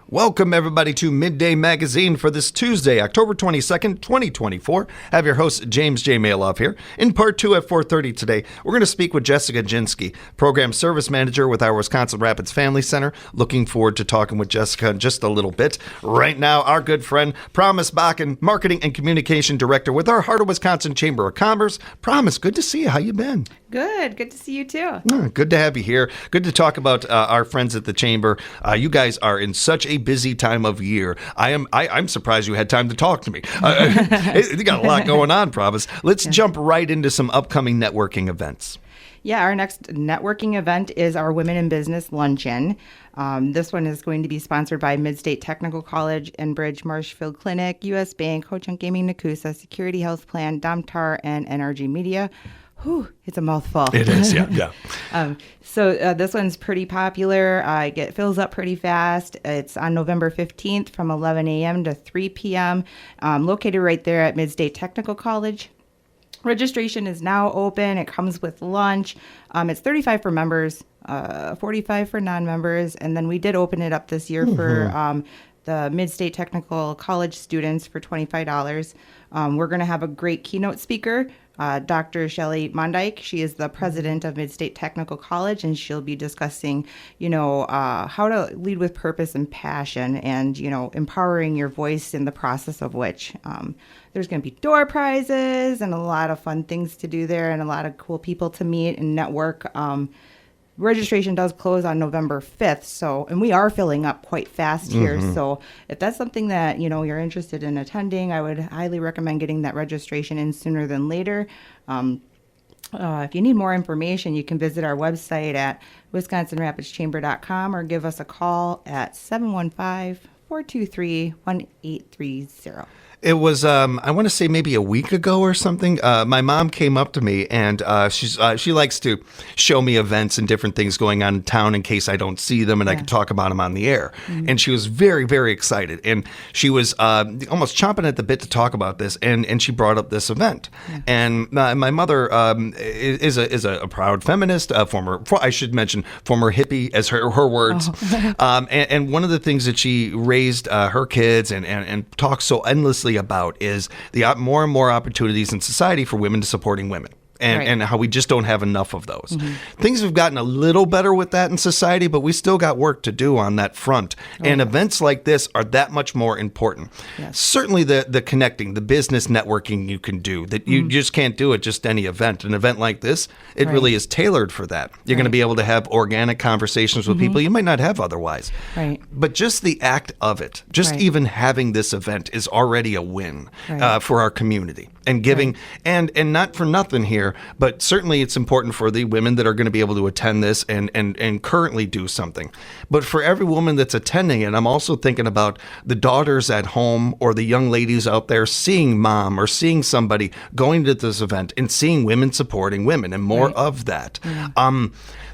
Welcome, everybody, to Midday Magazine for this Tuesday, October 22nd, 2024. I have your host, James J. Malouf here. In part two at 4:30 today, we're going to speak with Jessica Jinsky, Program Service Manager with our Wisconsin Rapids Family Center. Looking forward to talking with Jessica in just a little bit. Right now, our good friend, Promise Bakken, Marketing and Communication Director with our Heart of Wisconsin Chamber of Commerce. Promise, good to see you. How you been? Good to see you too. Good to have you here. Good to talk about our friends at the Chamber. You guys are in such a busy time of year. I'm surprised you had time to talk to me. You got a lot going on, Promise. Let's jump right into some upcoming networking events. Yeah, our next networking event is our Women in Business Luncheon. This one is going to be sponsored by Mid-State Technical College, Enbridge Marshfield Clinic, U.S. Bank, Ho Chunk Gaming Nakusa, Security Health Plan, Domtar, and NRG Media. Whew, it's a mouthful. It is, yeah. So this one's pretty popular. It fills up pretty fast. It's on November 15th from 11 a.m. to 3 p.m., located right there at Mid-State Technical College. Registration is now open. It comes with lunch. It's $35 for members, $45 for non-members, and then we did open it up this year for the Mid-State Technical College students for $25. We're going to have a great keynote speaker, Dr. Shelley Mondyke. She is the president of Mid-State Technical College, and she'll be discussing, how to lead with purpose and passion and, empowering your voice in the process of which there's going to be door prizes and a lot of fun things to do there and a lot of cool people to meet and network. Registration does close on November 5th, and we are filling up quite fast here. So if that's something that, you're interested in attending, I would highly recommend getting that registration in sooner than later. If you need more information, you can visit our website at wisconsinrapidschamber.com or give us a call at 715-423-1830. It was, I want to say maybe a week ago or something. My mom came up to me and she likes to show me events and different things going on in town in case I don't see them and I can talk about them on the air. And she was very, very excited. And she was almost chomping at the bit to talk about this. And she brought up this event. And my mother is a proud feminist, former hippie, as her words. And one of the things that she raised her kids and talks so endlessly about is the more and more opportunities in society for women to supporting women. And how we just don't have enough of those. Things have gotten a little better with that in society, but we still got work to do on that front. And events like this are that much more important. Certainly the connecting, the business networking you can do, that you just can't do at just any event. An event like this, it really is tailored for that. You're going to be able to have organic conversations with people you might not have otherwise. But just the act of it, just even having this event is already a win for our community. And giving, and not for nothing here, but certainly it's important for the women that are going to be able to attend this and currently do something. But for every woman that's attending it, I'm also thinking about the daughters at home or the young ladies out there seeing mom or seeing somebody going to this event and seeing women supporting women and more of that.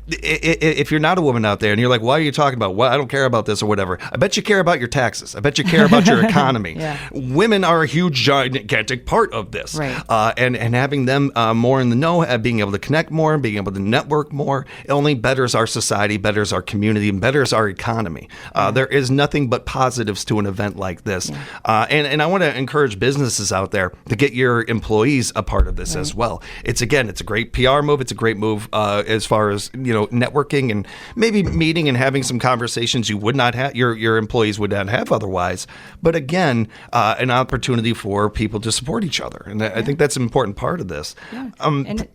If you're not a woman out there and you're like, why are you talking about? Well, I don't care about this or whatever. I bet you care about your taxes. I bet you care about your economy. Women are a huge, gigantic part of this. And having them more in the know, being able to connect more, being able to network more, it only betters our society, betters our community, and betters our economy. There is nothing but positives to an event like this. And I want to encourage businesses out there to get your employees a part of this as well. It's a great PR move. It's a great move as far as, networking and maybe meeting and having some conversations you would not have, your employees would not have otherwise. But again, an opportunity for people to support each other. And I think that's an important part of this. And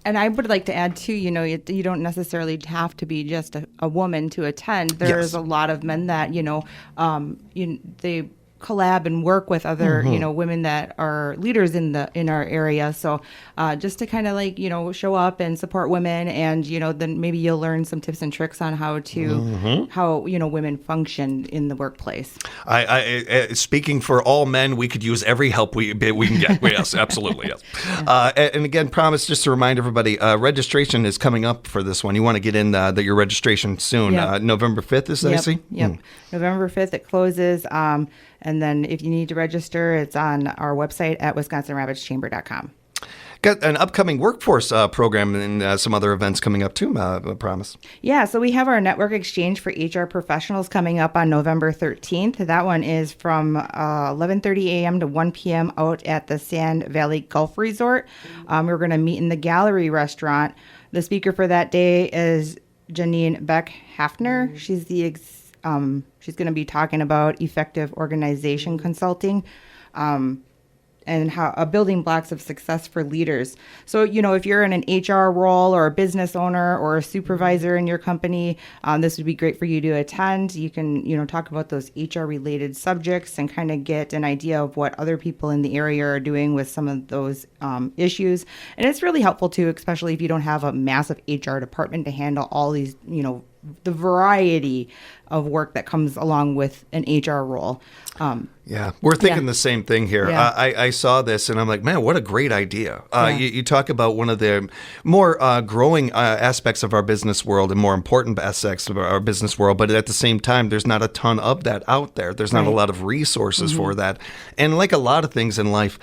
I would like to add too, you don't necessarily have to be just a woman to attend. There's a lot of men that, they collab and work with other women that are leaders in our area, so just to kind of show up and support women, and then maybe you'll learn some tips and tricks on how women function in the workplace. I speaking for all men, we could use every help we can get. Yes, absolutely. Yes. And again, promise, just to remind everybody, registration is coming up for this one. You want to get in your registration soon. November 5th is that I see? November 5th it closes. And then if you need to register, it's on our website at wisconsinrapidschamber.com. Got an upcoming workforce program and some other events coming up too, I promise. Yeah, so we have our network exchange for HR professionals coming up on November 13th. That one is from 11:30 a.m. to 1 p.m. out at the Sand Valley Golf Resort. We're going to meet in the Gallery Restaurant. The speaker for that day is Janine Beck-Hafner. She's she's going to be talking about effective organization consulting. And how building blocks of success for leaders. So, if you're in an HR role or a business owner or a supervisor in your company, this would be great for you to attend. You can, talk about those HR related subjects and kind of get an idea of what other people in the area are doing with some of those issues. And it's really helpful too, especially if you don't have a massive HR department to handle all these, the variety of work that comes along with an HR role. Yeah, we're thinking the same thing here. Yeah. I saw this and I'm like, man, what a great idea. You talk about one of the more growing aspects of our business world and more important aspects of our business world, but at the same time, there's not a ton of that out there. There's not a lot of resources for that. And like a lot of things in life,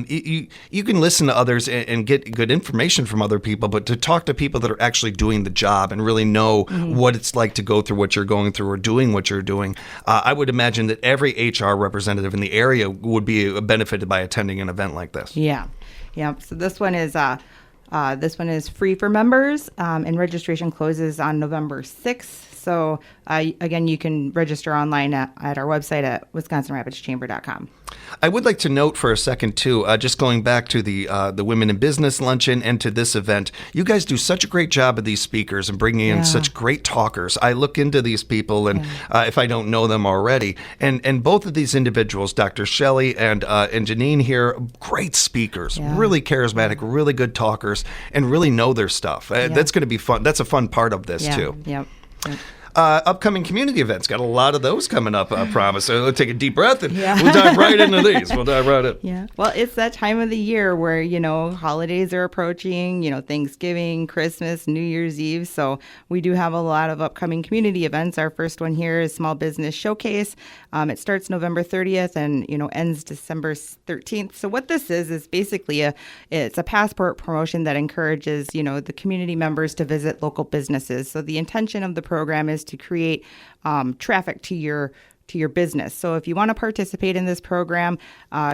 you can listen to others and get good information from other people, but to talk to people that are actually doing the job and really know what it's like to go through what you're going through or doing what you're doing, I would imagine that every HR representative in the area would be benefited by attending an event like this. Yeah. So this one is free for members, and registration closes on November 6th. So again, you can register online at our website at wisconsinrapidschamber.com. I would like to note for a second, too, just going back to the Women in Business Luncheon and to this event, you guys do such a great job of these speakers and bringing in such great talkers. I look into these people, and if I don't know them already, and both of these individuals, Dr. Shelley and Janine here, great speakers, really charismatic, really good talkers, and really know their stuff. That's going to be fun. That's a fun part of this, too. Yep. Upcoming community events. Got a lot of those coming up, I promise. So let's take a deep breath and we'll dive right into these. We'll dive right in. Yeah. Well, it's that time of the year where, holidays are approaching, Thanksgiving, Christmas, New Year's Eve. So we do have a lot of upcoming community events. Our first one here is Small Business Showcase. It starts November 30th and, ends December 13th. So what this is basically it's a passport promotion that encourages, the community members to visit local businesses. So the intention of the program is to create traffic to your business. So if you want to participate in this program,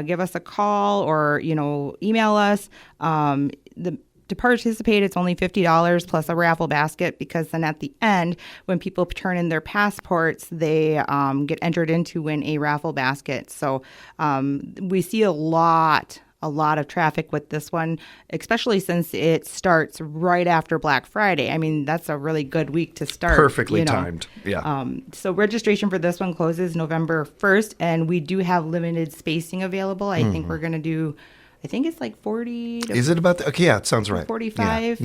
give us a call or email us. To participate, it's only $50 plus a raffle basket, because then at the end, when people turn in their passports, they get entered in to win a raffle basket. So we see a lot of traffic with this one, especially since it starts right after Black Friday. I mean, that's a really good week to start. Perfectly timed. Yeah. So registration for this one closes November 1st, and we do have limited spacing available. I think we're going to do, I think it's like 40 to Is it about okay, yeah, it sounds right. 45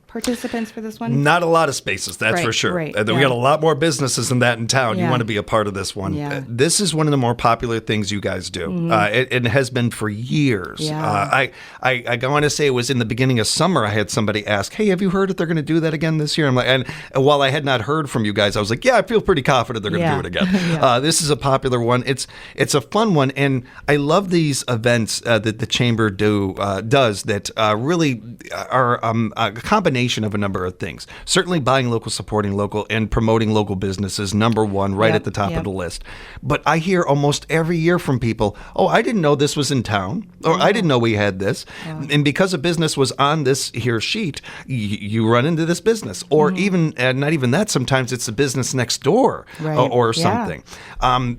participants for this one. Not a lot of spaces, that's for sure. Right, We got a lot more businesses than that in town. You Yeah. want to be a part of this one. Yeah. This is one of the more popular things you guys do. It has been for years. Yeah. I want to say it was in the beginning of summer. I had somebody ask, "Hey, have you heard that they're going to do that again this year?" I'm like, and while I had not heard from you guys, I was like, "Yeah, I feel pretty confident they're going to do it again." This is a popular one. It's a fun one, and I love these events that the chamber does that really are a combination of a number of things. Certainly buying local, supporting local, and promoting local businesses, number one, right at the top of the list. But I hear almost every year from people, "Oh, I didn't know this was in town," or "I didn't know we had this." And because a business was on this here sheet, you run into this business. Or even, not even that, sometimes it's the business next door or something.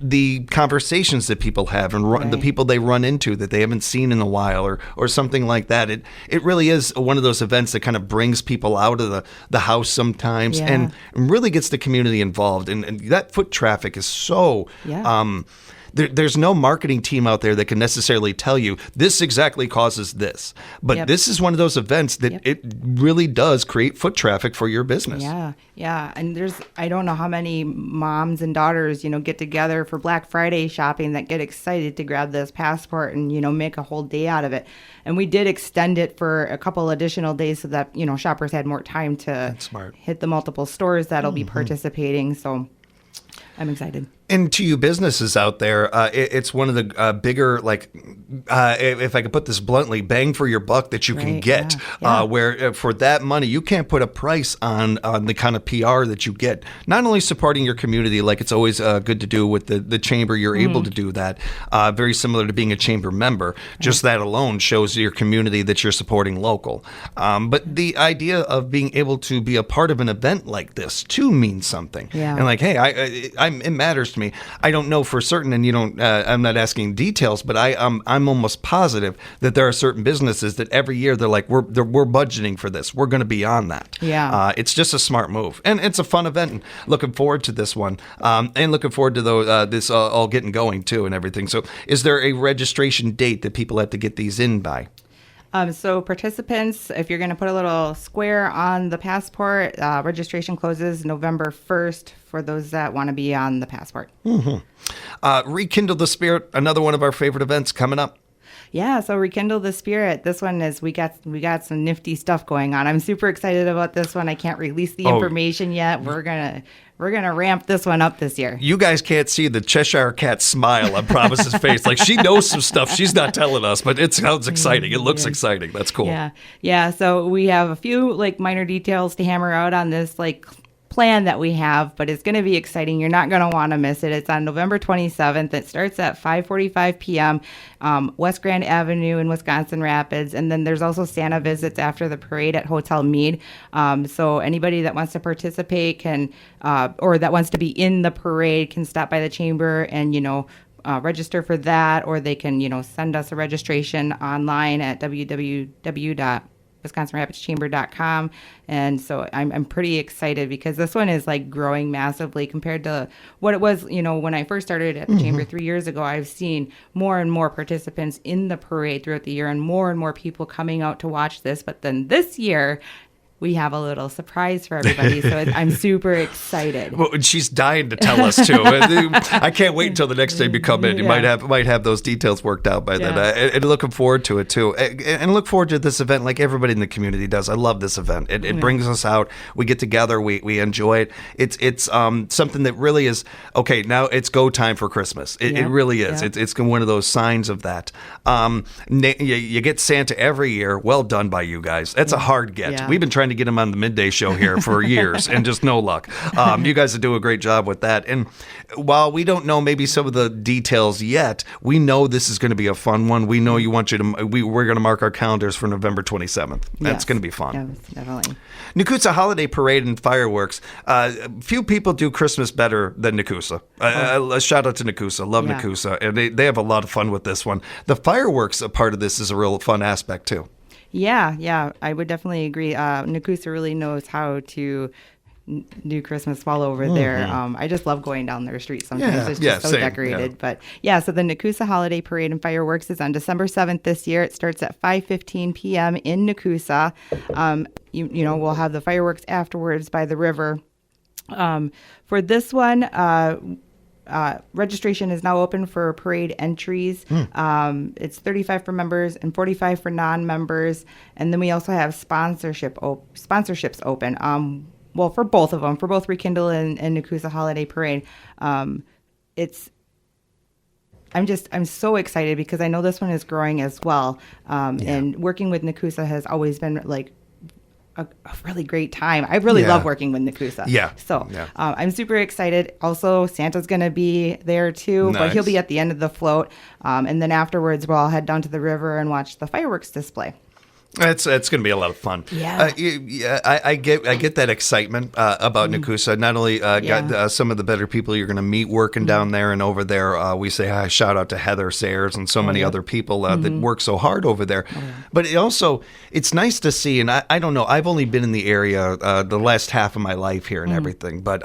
The conversations that people have and the people they run into that they haven't seen in a while or something like that. It really is one of those events that kind of brings people out of the house sometimes and really gets the community involved. And that foot traffic is so there's no marketing team out there that can necessarily tell you this exactly causes this. But this is one of those events that it really does create foot traffic for your business. Yeah. And I don't know how many moms and daughters, get together for Black Friday shopping that get excited to grab this passport and, make a whole day out of it. And we did extend it for a couple additional days so that, shoppers had more time to hit the multiple stores that'll be participating. So I'm excited. And to you businesses out there, it's one of the bigger, if I could put this bluntly, bang for your buck that you can Right, get. yeah. Where for that money, you can't put a price on the kind of PR that you get. Not only supporting your community, like it's always good to do with the chamber, you're able to do that. Very similar to being a chamber member. Just that alone shows your community that you're supporting local. But the idea of being able to be a part of an event like this too means something. Yeah. And like, hey, it matters to me. I don't know for certain, and you don't. I'm not asking details, but I'm almost positive that there are certain businesses that every year they're like, we're budgeting for this. We're going to be on that. Yeah. It's just a smart move, and it's a fun event. And looking forward to this one, and looking forward to this all getting going too, and everything. So, is there a registration date that people have to get these in by? So participants, if you're going to put a little square on the passport, registration closes November 1st for those that want to be on the passport. Rekindle the Spirit, another one of our favorite events coming up. Yeah, so Rekindle the Spirit. This one is we got some nifty stuff going on. I'm super excited about this one. I can't release the information yet. We're gonna ramp this one up this year. You guys can't see the Cheshire Cat smile on Promise's face. Like she knows some stuff she's not telling us, but it sounds exciting. It looks exciting. That's cool. Yeah. So we have a few minor details to hammer out on this plan that we have, but it's going to be exciting. You're not going to want to miss it. It's on November 27th. It starts at 5:45 p.m. West Grand Avenue in Wisconsin Rapids, and then there's also Santa visits after the parade at Hotel Mead. So anybody that wants to participate can, or that wants to be in the parade, can stop by the chamber and register for that, or they can send us a registration online at www.wisconsinrapidschamber.com. And so I'm pretty excited because this one is growing massively compared to what it was, when I first started at the chamber 3 years ago. I've seen more and more participants in the parade throughout the year and more people coming out to watch this. But then this year, we have a little surprise for everybody, so I'm super excited. Well, she's dying to tell us too. I can't wait until the next day you come in. You might have those details worked out by then. And looking forward to it too, and look forward to this event like everybody in the community does. I love this event. It brings us out. We get together. We enjoy it. It's something that really is okay. Now it's go time for Christmas. It really is. Yeah. It's one of those signs of that. You get Santa every year. Well done by you guys. That's a hard get. Yeah. We've been trying to get him on the midday show here for years and just no luck. You guys do a great job with that. And while we don't know maybe some of the details yet, we know this is going to be a fun one. We know you want you to. We're going to mark our calendars for November 27th. That's going to be fun. Yes, definitely. Nakusa Holiday Parade and Fireworks. Few people do Christmas better than Nakusa. A shout out to Nakusa. Love Nakusa. And they have a lot of fun with this one. The fireworks part of this is a real fun aspect too. Yeah, I would definitely agree. Nakusa really knows how to do Christmas while over there. I just love going down their street sometimes. It's just so same, decorated. Yeah. But so the Nakusa Holiday Parade and Fireworks is on December 7th this year. It starts at 5:15 p.m. in Nakusa. We'll have the fireworks afterwards by the river. For this one, registration is now open for parade entries. It's $35 for members and $45 for non-members. And then we also have sponsorships open. For both of them, for both Rekindle and Nakusa Holiday Parade. I'm so excited because I know this one is growing as well. And working with Nakusa has always been a really great time. I really love working with Nakusa. I'm super excited. Also, Santa's going to be there too, but he'll be at the end of the float. And then afterwards, we'll all head down to the river and watch the fireworks display. It's going to be a lot of fun. I get that excitement about Nakusa. Not only got some of the better people you're going to meet working down there and over there. We say hi, shout out to Heather Sayers and so many other people that work so hard over there. But it's nice to see. And I don't know. I've only been in the area the last half of my life here and everything. But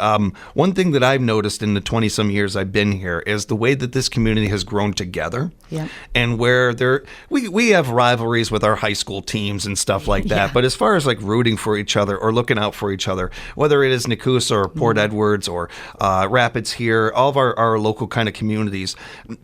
one thing that I've noticed in the 20-some years I've been here is the way that this community has grown together. And where we have rivalries with our high school team. teams and stuff like that. But as far as like rooting for each other or looking out for each other, whether it is Nakusa or Port Edwards or Rapids here, all of our local kind of communities,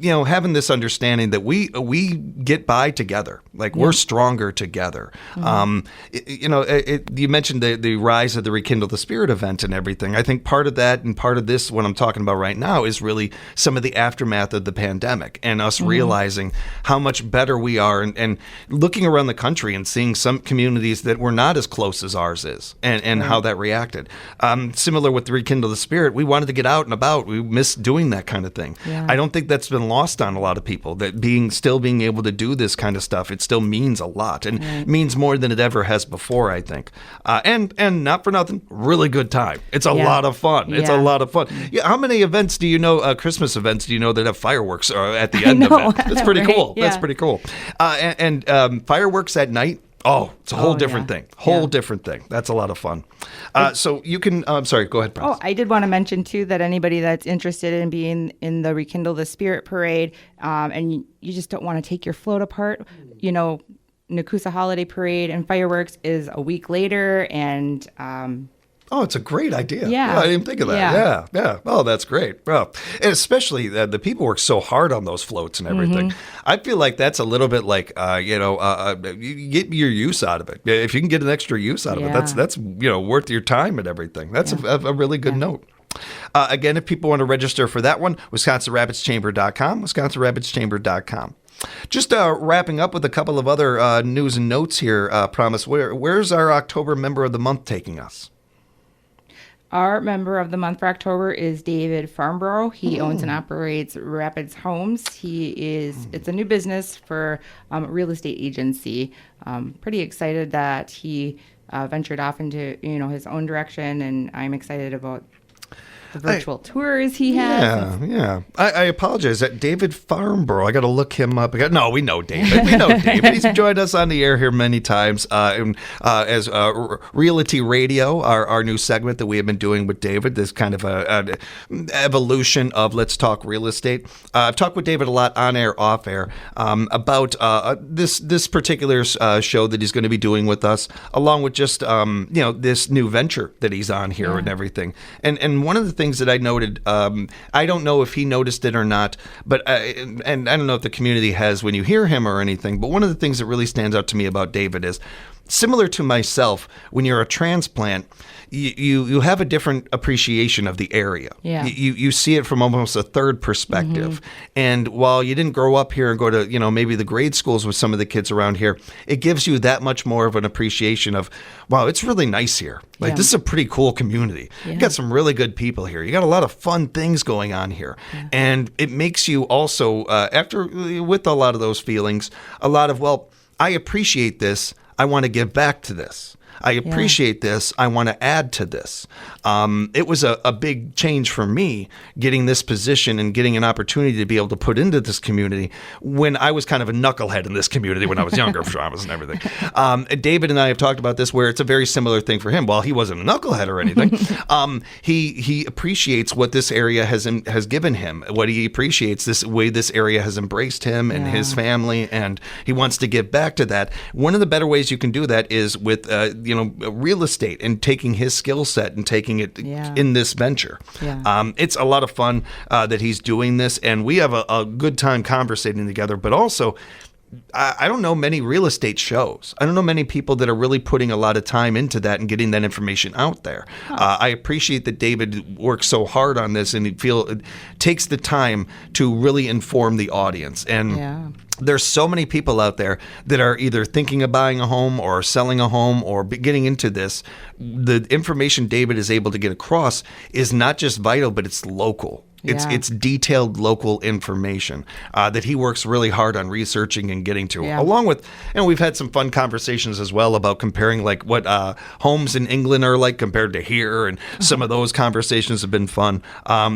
having this understanding that we get by together, like we're stronger together. You mentioned the rise of the Rekindle the Spirit event and everything. I think part of that and part of this, what I'm talking about right now, is really some of the aftermath of the pandemic and us realizing how much better we are and looking around the country and seeing some communities that were not as close as ours is and how that reacted. Similar with the Rekindle the Spirit, we wanted to get out and about. We miss doing that kind of thing. Yeah. I don't think that's been lost on a lot of people, that still being able to do this kind of stuff, it still means a lot and means more than it ever has before, I think. And not for nothing, really good time. It's a lot of fun. It's a lot of fun. Yeah, how many events do you know, Christmas events, do you know that have fireworks at the end of it? That's pretty cool. Yeah. That's pretty cool. And fireworks at night, it's a whole different thing. Different thing. That's a lot of fun. So you can, I'm sorry, go ahead, Price. I did want to mention, too, that anybody that's interested in being in the Rekindle the Spirit parade, and you just don't want to take your float apart, Nakusa Holiday Parade and fireworks is a week later, and it's a great idea. Yeah. I didn't think of that. Yeah. Oh, that's great. Well, and especially the people work so hard on those floats and everything. I feel like that's a little bit like, you get your use out of it. If you can get an extra use out of it, that's worth your time and everything. That's a really good note. Again, if people want to register for that one, WisconsinRapidsChamber.com, WisconsinRapidsChamber.com. Just wrapping up with a couple of other news and notes here, Promise. Where's our October Member of the Month taking us? Our member of the month for October is David Farnborough. He owns and operates Rapids Homes. It's a new business for a real estate agency. Pretty excited that he ventured off into his own direction, and I'm excited about the virtual tours he has. Yeah. I apologize. That David Farnborough, I got to look him up. No, we know David. He's joined us on the air here many times as Realty Radio, our new segment that we have been doing with David. This kind of an evolution of Let's Talk Real Estate. I've talked with David a lot on air, off air, about this particular show that he's going to be doing with us, along with just this new venture that he's on here and everything. And one of the things that I noted, I don't know if he noticed it or not, but and I don't know if the community has when you hear him or anything, but one of the things that really stands out to me about David is, similar to myself, when you're a transplant, you have a different appreciation of the area. Yeah. You see it from almost a third perspective. And while you didn't grow up here and go to, maybe the grade schools with some of the kids around here, it gives you that much more of an appreciation of, wow, it's really nice here. Like, this is a pretty cool community. Yeah. You got some really good people here. You got a lot of fun things going on here. Yeah. And it makes you also, with a lot of those feelings, a lot of, well, I appreciate this. I want to give back to this. I appreciate this. I want to add to this. It was a big change for me getting this position and getting an opportunity to be able to put into this community when I was kind of a knucklehead in this community when I was younger, dramas and everything. David and I have talked about this where it's a very similar thing for him. While he wasn't a knucklehead or anything, he appreciates what this area has given him, what he appreciates, this way this area has embraced him and his family, and he wants to give back to that. One of the better ways you can do that is with real estate and taking his skill set and taking it in this venture. Yeah. It's a lot of fun that he's doing this, and we have a good time conversating together, but also I don't know many real estate shows. I don't know many people that are really putting a lot of time into that and getting that information out there. I appreciate that David works so hard on this and it takes the time to really inform the audience. And there's so many people out there that are either thinking of buying a home or selling a home or getting into this. The information David is able to get across is not just vital, but it's local. It's detailed local information that he works really hard on researching and getting to. Along with, we've had some fun conversations as well about comparing like what homes in England are like compared to here, and some of those conversations have been fun.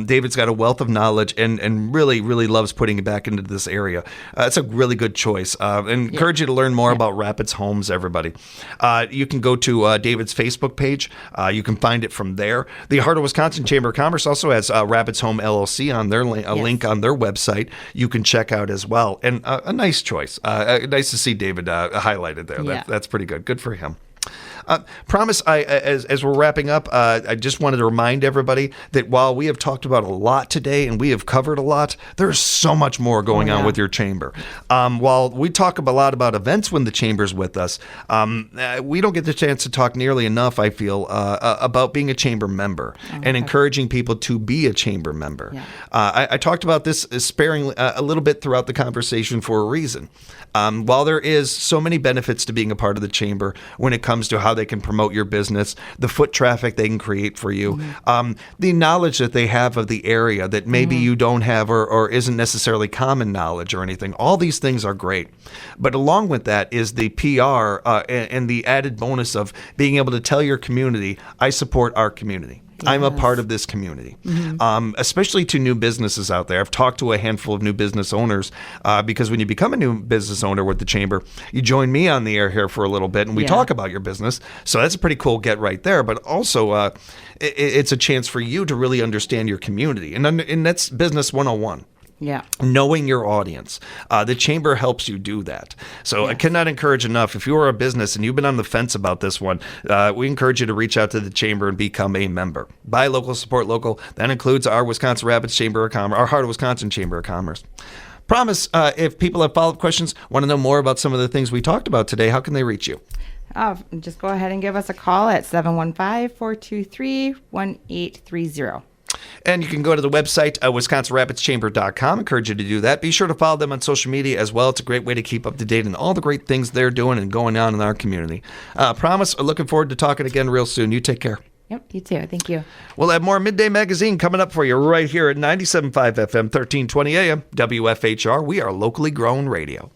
David's got a wealth of knowledge and really, really loves putting it back into this area. It's a really good choice. Encourage you to learn more about Rapids Homes, everybody. You can go to David's Facebook page. You can find it from there. The Heart of Wisconsin Chamber of Commerce also has Rapids Home LLC LLC on their a link on their website you can check out as well. And a nice choice. Nice to see David highlighted there. Yeah. That's pretty good. Good for him. Promise, as we're wrapping up, I just wanted to remind everybody that while we have talked about a lot today and we have covered a lot, there's so much more going on with your chamber. While we talk a lot about events when the chamber's with us, we don't get the chance to talk nearly enough, I feel, about being a chamber member and encouraging people to be a chamber member. Yeah. I talked about this sparingly a little bit throughout the conversation for a reason. While there is so many benefits to being a part of the chamber when it comes to how they can promote your business, the foot traffic they can create for you, the knowledge that they have of the area that maybe you don't have or isn't necessarily common knowledge or anything, all these things are great. But along with that is the PR and the added bonus of being able to tell your community, I support our community. Yes. I'm a part of this community, especially to new businesses out there. I've talked to a handful of new business owners because when you become a new business owner with the chamber, you join me on the air here for a little bit and we talk about your business. So that's a pretty cool get right there. But also it's a chance for you to really understand your community. And that's business 101. Yeah. Knowing your audience. The chamber helps you do that. So I cannot encourage enough. If you are a business and you've been on the fence about this one, we encourage you to reach out to the chamber and become a member. Buy local, support local. That includes our Wisconsin Rapids Chamber of Commerce, our Heart of Wisconsin Chamber of Commerce. Promise, if people have follow-up questions, want to know more about some of the things we talked about today, how can they reach you? Just go ahead and give us a call at 715-423-1830. And you can go to the website, WisconsinRapidsChamber.com. Encourage you to do that. Be sure to follow them on social media as well. It's a great way to keep up to date on all the great things they're doing and going on in our community. Promise, looking forward to talking again real soon. You take care. Yep, you too. Thank you. We'll have more Midday Magazine coming up for you right here at 97.5 FM, 1320 AM, WFHR. We are locally grown radio.